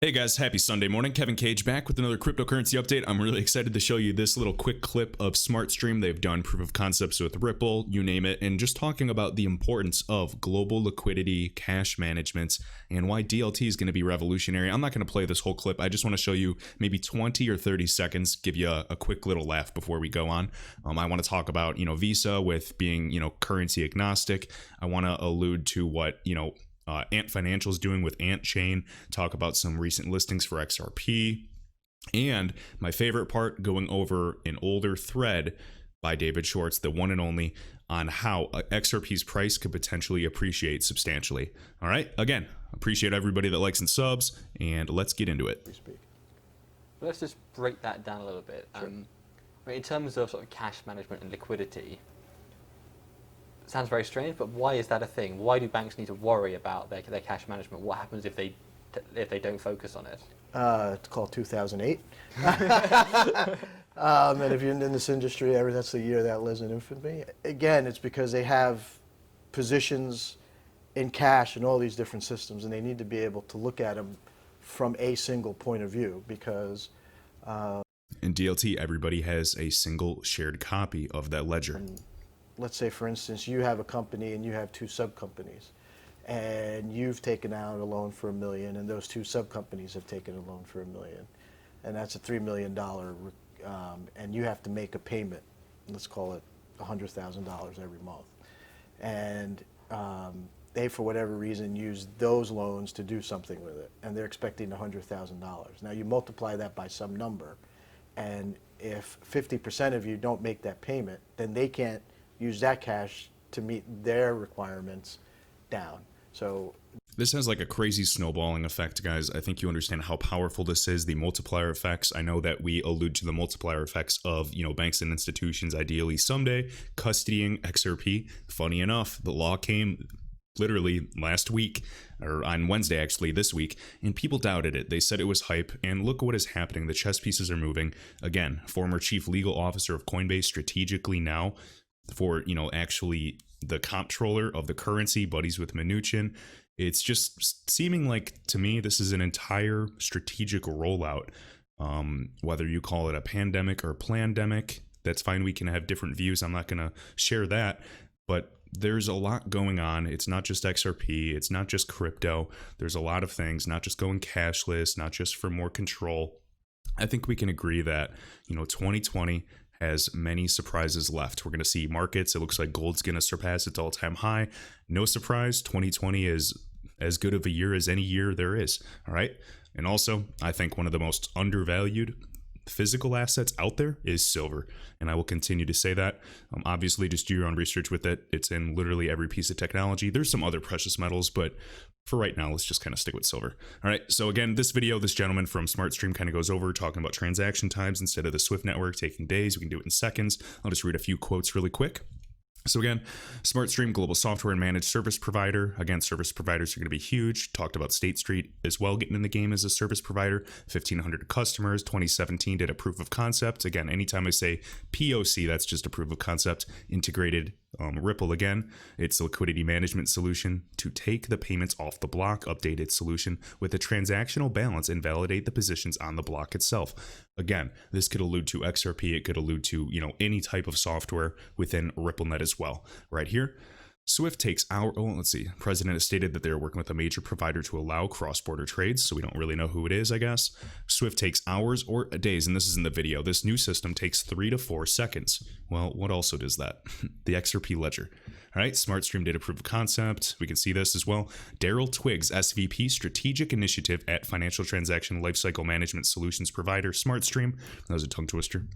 Hey guys, happy Sunday morning. Kevin Cage back with another cryptocurrency update. I'm really excited to show you this little quick clip of SmartStream. They've done proof of concepts with Ripple, you name it, and just talking about the importance of global liquidity, cash management, and why DLT is going to be revolutionary. I'm not going to play this whole clip. I just want to show you maybe 20 or 30 seconds, give you a quick little laugh before we go on. I want to talk about, Visa with being, currency agnostic. I want to allude to what, Ant Financial's doing with Ant Chain, talk about some recent listings for XRP, and my favorite part, going over an older thread by David Schwartz, the one and only, on how XRP's price could potentially appreciate substantially. All right, again, appreciate everybody that likes and subs, and let's get into it. Let's just break that down a little bit. Sure. In terms of sort of cash management and liquidity, sounds very strange, but why is that a thing? Why do banks need to worry about their cash management? What happens if they don't focus on it? It's called 2008. And if you're in this industry, that's the year that lives in infamy. Again, it's because they have positions in cash in all these different systems, and they need to be able to look at them from a single point of view because in DLT, everybody has a single shared copy of that ledger. Let's say, for instance, you have a company and you have two sub-companies, and you've taken out a loan for $1 million, and those two sub-companies have taken a loan for $1 million, and that's a $3 million, and you have to make a payment. Let's call it $100,000 every month, and they, for whatever reason, use those loans to do something with it, and they're expecting $100,000. Now you multiply that by some number, and if 50% of you don't make that payment, then they can't use that cash to meet their requirements down. So this has like a crazy snowballing effect, guys. I think you understand how powerful this is, the multiplier effects. I know that we allude to the multiplier effects of, banks and institutions ideally someday custodying XRP. Funny enough, the law came literally last week, or on Wednesday actually, this week, and people doubted it. They said it was hype, and look what is happening. The chess pieces are moving. Again, former chief legal officer of Coinbase strategically now for, actually the comptroller of the currency, buddies with Mnuchin. It's just seeming like, to me, this is an entire strategic rollout. Whether you call it a pandemic or plandemic, that's fine. We can have different views. I'm not going to share that, but there's a lot going on. It's not just XRP. It's not just crypto. There's a lot of things, not just going cashless, not just for more control. I think we can agree that, 2020 has many surprises left. We're going to see markets. It looks like gold's going to surpass its all-time high. No surprise, 2020 is as good of a year as any year there is. All right. And also, I think one of the most undervalued physical assets out there is silver, and I will continue to say that. Obviously, just do your own research with it. It's in literally every piece of technology. There's some other precious metals, but for right now, let's just kind of stick with silver. All right, so again, this video, this gentleman from SmartStream kind of goes over talking about transaction times instead of the Swift network taking days. We can do it in seconds. I'll just read a few quotes really quick. So again, SmartStream, global software and managed service provider. Again, service providers are going to be huge. Talked about State Street as well getting in the game as a service provider. 1,500 customers. 2017 did a proof of concept. Again, anytime I say POC, that's just a proof of concept. Integrated Ripple again. It's a liquidity management solution to take the payments off the block, update its solution with a transactional balance, and validate the positions on the block itself. Again, this could allude to XRP. It could allude to, any type of software within RippleNet as well. Right here, Swift takes President has stated that they're working with a major provider to allow cross-border trades, so we don't really know who it is, I guess. Swift takes hours or days, and this is in the video. This new system takes 3 to 4 seconds. Well, what also does that? The XRP ledger. All right, SmartStream did a proof of concept. We can see this as well. Daryl Twiggs, SVP, Strategic Initiative at Financial Transaction Lifecycle Management Solutions Provider, SmartStream. That was a tongue twister.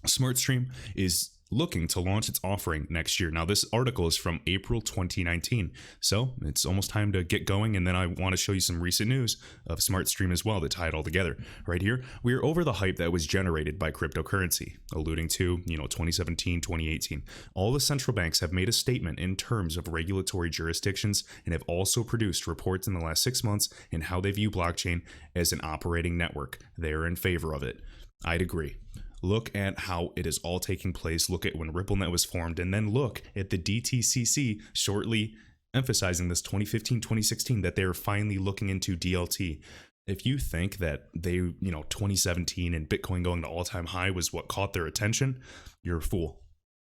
SmartStream is looking to launch its offering next year. Now, this article is from April 2019, so it's almost time to get going. And then I want to show you some recent news of SmartStream as well that tie it all together. Right here, we are over the hype that was generated by cryptocurrency, alluding to 2017, 2018. All the central banks have made a statement in terms of regulatory jurisdictions and have also produced reports in the last 6 months in how they view blockchain as an operating network. They are in favor of it. I'd agree. Look at how it is all taking place. Look at when RippleNet was formed, and then look at the DTCC shortly emphasizing this 2015, 2016, that they're finally looking into DLT. If you think that 2017 and Bitcoin going to all-time high was what caught their attention, you're a fool.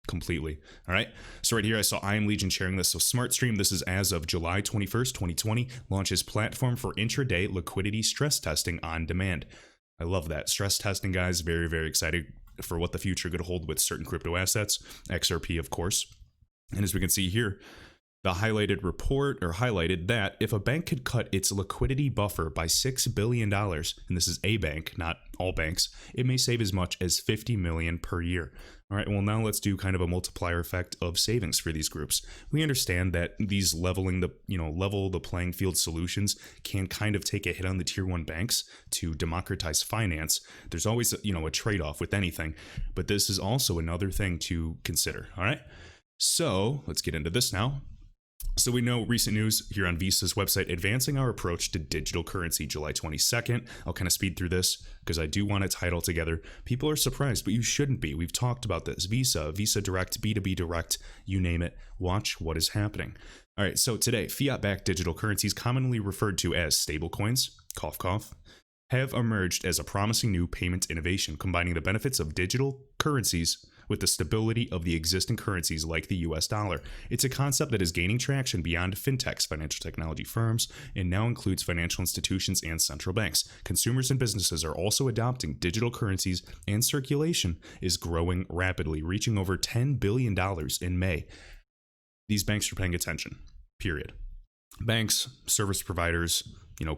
Completely. All right. So right here, I saw I Am Legion sharing this. So SmartStream, this is as of July 21st, 2020, launches platform for intraday liquidity stress testing on demand. I love that. Stress testing, guys. Very, very excited for what the future could hold with certain crypto assets. XRP, of course. And as we can see here, the highlighted report highlighted that if a bank could cut its liquidity buffer by $6 billion, and this is a bank, not all banks, it may save as much as $50 million per year. All right, well, now let's do kind of a multiplier effect of savings for these groups. We understand that these level the playing field solutions can kind of take a hit on the tier one banks to democratize finance. There's always, a trade-off with anything, but this is also another thing to consider. All right, so let's get into this now. So we know recent news here on Visa's website, advancing our approach to digital currency, July 22nd. I'll kind of speed through this because I do want to tie it all together. People are surprised, but you shouldn't be. We've talked about this. Visa Direct, B2B Direct, you name it. Watch what is happening. All right, so today, fiat-backed digital currencies, commonly referred to as stablecoins, cough, cough, have emerged as a promising new payment innovation, combining the benefits of digital currencies with the stability of the existing currencies like the US dollar. It's a concept that is gaining traction beyond fintechs, financial technology firms, and now includes financial institutions and central banks. Consumers and businesses are also adopting digital currencies, and circulation is growing rapidly, reaching over $10 billion in May. These banks are paying attention, period. Banks, service providers,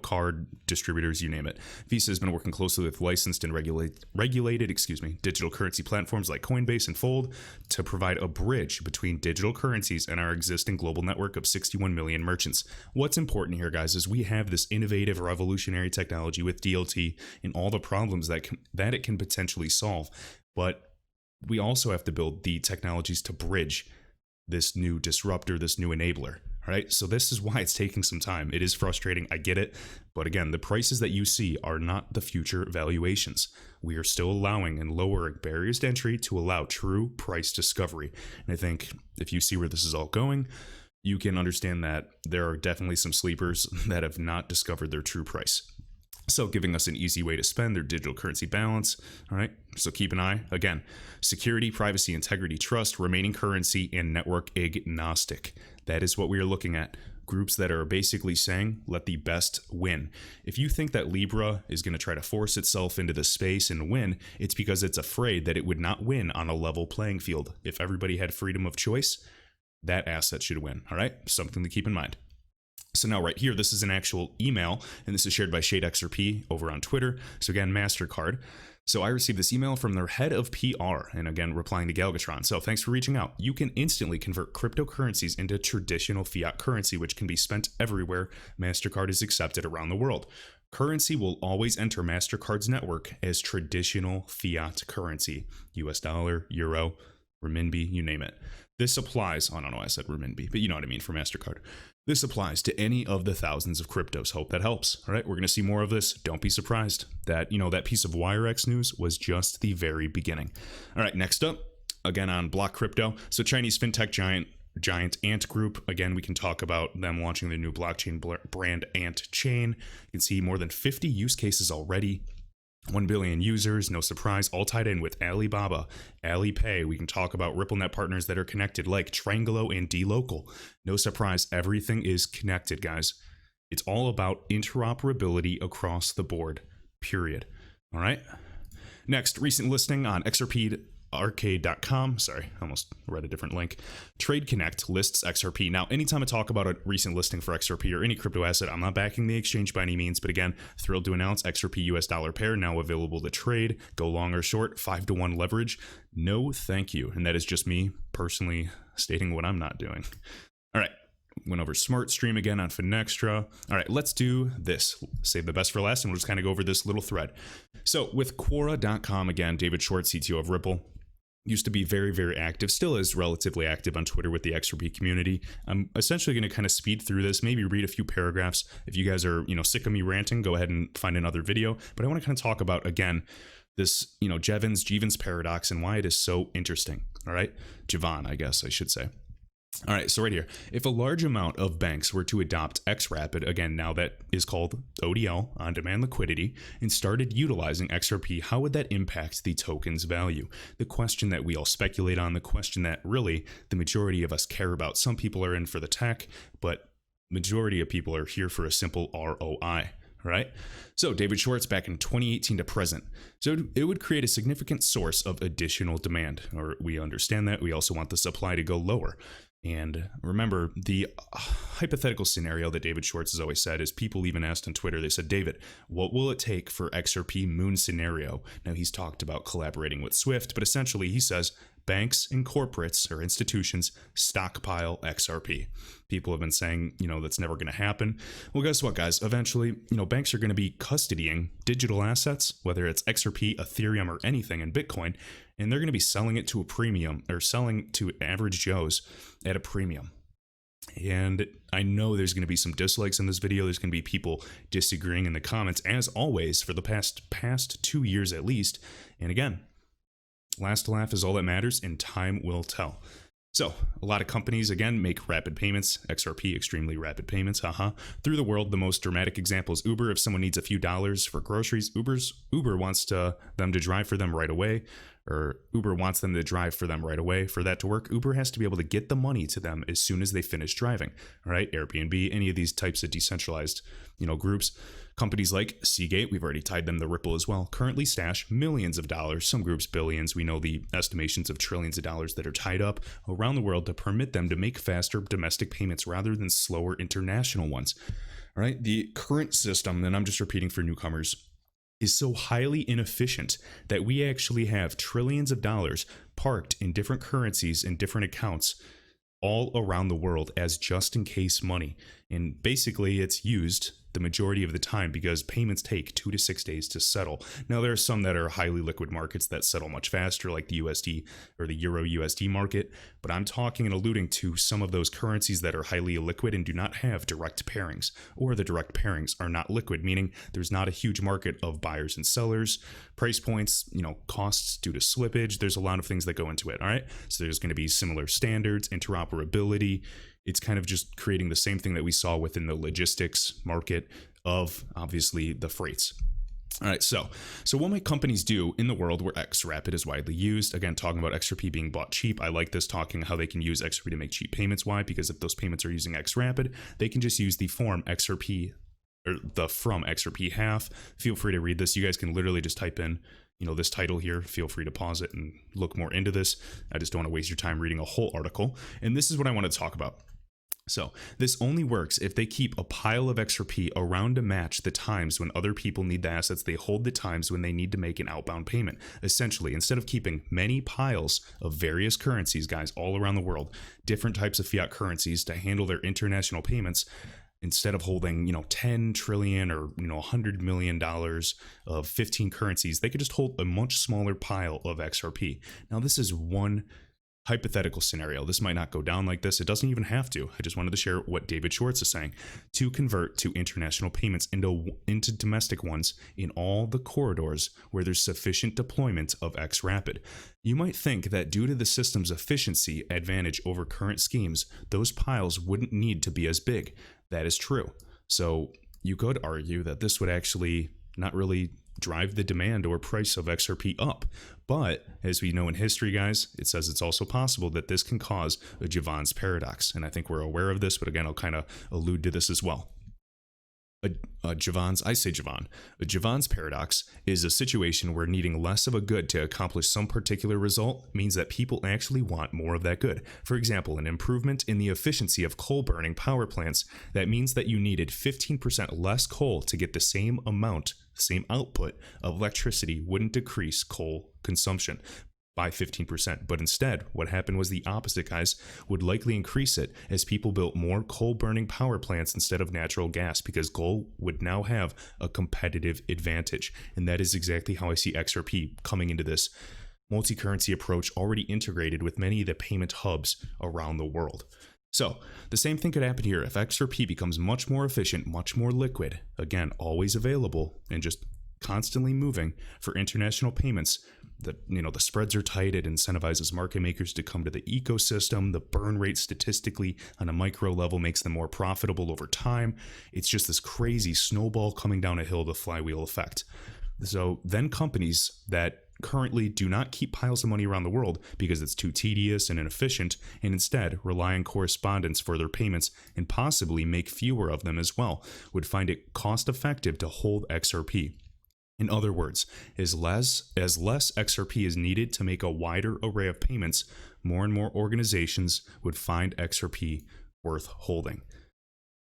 card distributors, you name it. Visa has been working closely with licensed and regulated digital currency platforms like Coinbase and Fold to provide a bridge between digital currencies and our existing global network of 61 million merchants. What's important here, guys, is we have this innovative, revolutionary technology with DLT and all the problems that it can potentially solve. But we also have to build the technologies to bridge this new disruptor, this new enabler. All right, so this is why it's taking some time. It is frustrating, I get it, but again, the prices that you see are not the future valuations. We are still allowing and lowering barriers to entry to allow true price discovery. And I think if you see where this is all going, you can understand that there are definitely some sleepers that have not discovered their true price. So giving us an easy way to spend their digital currency balance. All right, so keep an eye. Again, security, privacy, integrity, trust, remaining currency, and network agnostic. That is what we are looking at. Groups that are basically saying, let the best win. If you think that Libra is going to try to force itself into the space and win, it's because it's afraid that it would not win on a level playing field. If everybody had freedom of choice, that asset should win. All right, something to keep in mind. So now right here, this is an actual email, and this is shared by Shade XRP over on Twitter. So again, MasterCard. So I received this email from their head of PR, and again, replying to Galgatron. So thanks for reaching out. You can instantly convert cryptocurrencies into traditional fiat currency, which can be spent everywhere. MasterCard is accepted around the world. Currency will always enter MasterCard's network as traditional fiat currency. US dollar, euro, renminbi, you name it. This applies, oh no, I said renminbi, but you know what I mean for MasterCard. This applies to any of the thousands of cryptos. Hope that helps. All right, we're going to see more of this. Don't be surprised that, that piece of WireX news was just the very beginning. All right, next up, again on Block Crypto. So Chinese fintech giant Ant Group. Again, we can talk about them launching their new blockchain brand Ant Chain. You can see more than 50 use cases already. 1 billion users, no surprise, all tied in with Alibaba, Alipay. We can talk about RippleNet partners that are connected like Triangelo and dLocal. No surprise, everything is connected, guys. It's all about interoperability across the board, period. All right. Next, recent listing on XRP arcade.com. Sorry, I almost read a different link. Trade Connect lists XRP. Now, anytime I talk about a recent listing for XRP or any crypto asset, I'm not backing the exchange by any means, but again, thrilled to announce XRP US dollar pair now available to trade. Go long or short, 5-to-1 leverage. No, thank you. And that is just me personally stating what I'm not doing. All right. Went over SmartStream again on Finextra. All right, let's do this. Save the best for last, and we'll just kind of go over this little thread. So with Quora.com, again, David Short, CTO of Ripple, used to be very, very active, still is relatively active on Twitter with the XRP community. I'm essentially going to kind of speed through this, maybe read a few paragraphs. If you guys are, sick of me ranting, go ahead and find another video. But I want to kind of talk about, again, this, Jevons paradox and why it is so interesting. All right, Javon, I guess I should say. All right, so right here, if a large amount of banks were to adopt XRapid, again, now that is called ODL, on-demand liquidity, and started utilizing XRP, how would that impact the token's value? The question that we all speculate on, the question that really the majority of us care about. Some people are in for the tech, but majority of people are here for a simple ROI. Right? So David Schwartz back in 2018 to present. So it would create a significant source of additional demand, or we understand that. We also want the supply to go lower. And remember, the hypothetical scenario that David Schwartz has always said is, people even asked on Twitter, they said, David, what will it take for XRP moon scenario? Now he's talked about collaborating with Swift, but essentially he says banks and corporates or institutions stockpile XRP. People have been saying, that's never going to happen. Well, guess what, guys? Eventually, banks are going to be custodying digital assets, whether it's XRP, Ethereum, or anything in Bitcoin, and they're going to be selling it to a premium, or selling to average Joes at a premium. And I know there's going to be some dislikes in this video. There's going to be people disagreeing in the comments, as always, for the past 2 years at least. And again, last laugh is all that matters, and time will tell. So, a lot of companies, again, make rapid payments, XRP, extremely rapid payments, through the world. The most dramatic example is Uber. If someone needs a few dollars for groceries, Uber wants them to drive for them right away, or Uber wants them to drive for them right away. For that to work, Uber has to be able to get the money to them as soon as they finish driving, right? Airbnb, any of these types of decentralized, groups. Companies like Seagate, we've already tied them to Ripple as well, currently stash millions of dollars, some groups billions. We know the estimations of trillions of dollars that are tied up around the world to permit them to make faster domestic payments rather than slower international ones. All right, the current system, and I'm just repeating for newcomers, is so highly inefficient that we actually have trillions of dollars parked in different currencies in different accounts all around the world as just in case money. And basically it's used the majority of the time because payments take 2 to 6 days to settle. Now there are some that are highly liquid markets that settle much faster, like the USD or the Euro USD market, but I'm talking and alluding to some of those currencies that are highly illiquid and do not have direct pairings, or the direct pairings are not liquid, meaning there's not a huge market of buyers and sellers, price points, costs due to slippage. There's a lot of things that go into it. All right. So there's going to be similar standards, interoperability. It's kind of just creating the same thing that we saw within the logistics market of obviously the freights. All right, so what might companies do in the world where XRapid is widely used? Again, talking about XRP being bought cheap. I like this, talking how they can use XRP to make cheap payments. Why? Because if those payments are using XRapid, they can just use the form XRP, or the from XRP half. Feel free to read this. You guys can literally just type in this title here. Feel free to pause it and look more into this. I just don't want to waste your time reading a whole article. And this is what I want to talk about. So this only works if they keep a pile of XRP around to match the times when other people need the assets. They hold the times when they need to make an outbound payment. Essentially, instead of keeping many piles of various currencies, guys, all around the world, different types of fiat currencies to handle their international payments, instead of holding, 10 trillion or, $100 million of 15 currencies, they could just hold a much smaller pile of XRP. Now, this is one hypothetical scenario. This might not go down like this. It doesn't even have to. I just wanted to share what David Schwartz is saying. To convert to international payments into domestic ones in all the corridors where there's sufficient deployment of XRapid. You might think that due to the system's efficiency advantage over current schemes, those piles wouldn't need to be as big. That is true. So you could argue that this would actually not really drive the demand or price of XRP up. But as we know in history, guys, it says it's also possible that this can cause a Jevons paradox. And I think we're aware of this, but again, I'll kind of allude to this as well. A Jevons paradox is a situation where needing less of a good to accomplish some particular result means that people actually want more of that good. For example, an improvement in the efficiency of coal burning power plants, that means that you needed 15% less coal to get the same output of electricity wouldn't decrease coal consumption by 15%. But instead, what happened was the opposite, guys, would likely increase it as people built more coal-burning power plants instead of natural gas, because coal would now have a competitive advantage. And that is exactly how I see XRP coming into this multi-currency approach, already integrated with many of the payment hubs around the world. So the same thing could happen here. If XRP becomes much more efficient, much more liquid, again, always available and just constantly moving for international payments, the spreads are tight. It incentivizes market makers to come to the ecosystem. The burn rate statistically on a micro level makes them more profitable over time. It's just this crazy snowball coming down a hill, the flywheel effect. So then companies that currently do not keep piles of money around the world because it's too tedious and inefficient, and instead rely on correspondence for their payments and possibly make fewer of them as well, would find it cost effective to hold XRP. In other words, as less XRP is needed to make a wider array of payments, more and more organizations would find XRP worth holding.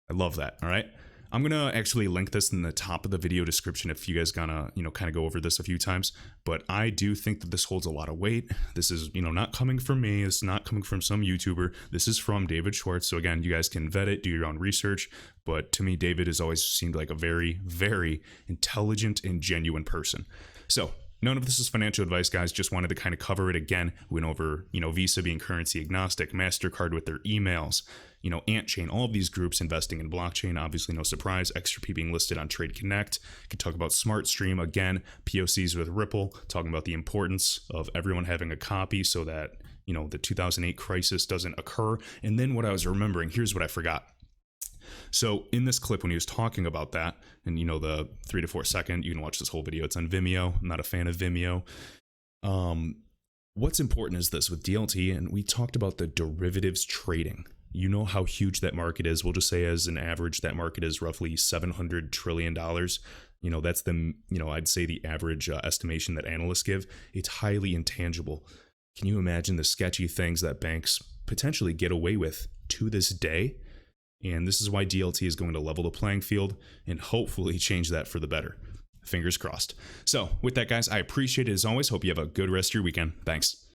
I love that. All right. I'm going to actually link this in the top of the video description if you guys gonna, kind of go over this a few times. But I do think that this holds a lot of weight. This is, not coming from me. It's not coming from some YouTuber. This is from David Schwartz. So again, you guys can vet it, do your own research. But to me, David has always seemed like a very, very intelligent and genuine person. So none of this is financial advice, guys. Just wanted to kind of cover it again. Went over, Visa being currency agnostic, MasterCard with their emails, AntChain, all of these groups investing in blockchain. Obviously, no surprise. XRP being listed on Trade Connect. Could talk about SmartStream again. POCs with Ripple, talking about the importance of everyone having a copy so that the 2008 crisis doesn't occur. And then what I was remembering, here's what I forgot. So in this clip, when he was talking about that, and the 3 to 4 second, you can watch this whole video. It's on Vimeo. I'm not a fan of Vimeo. What's important is this with DLT, and we talked about the derivatives trading. You know how huge that market is. We'll just say as an average, that market is roughly $700 trillion. That's I'd say the average estimation that analysts give. It's highly intangible. Can you imagine the sketchy things that banks potentially get away with to this day? And this is why DLT is going to level the playing field and hopefully change that for the better. Fingers crossed. So with that, guys, I appreciate it as always. Hope you have a good rest of your weekend. Thanks.